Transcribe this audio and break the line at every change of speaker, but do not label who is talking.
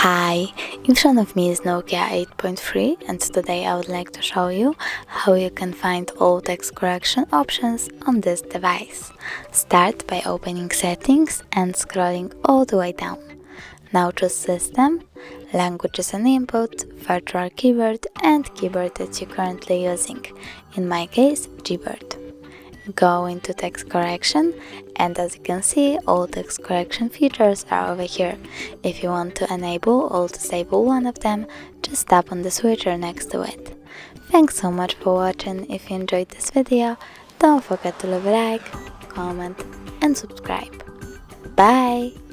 Hi, in front of me is Nokia 8.3 and today I would like to show you how you can find all text correction options on this device. Start by opening settings and scrolling all the way down. Now choose system, language as an input, virtual keyboard and keyboard that you're currently using, in my case Gboard. Go into text correction and as you can see all text correction features are over here. If you want to enable or disable one of them, just tap on the switcher next to it. Thanks so much for watching. If you enjoyed this video, don't forget to leave a like, comment and subscribe. Bye!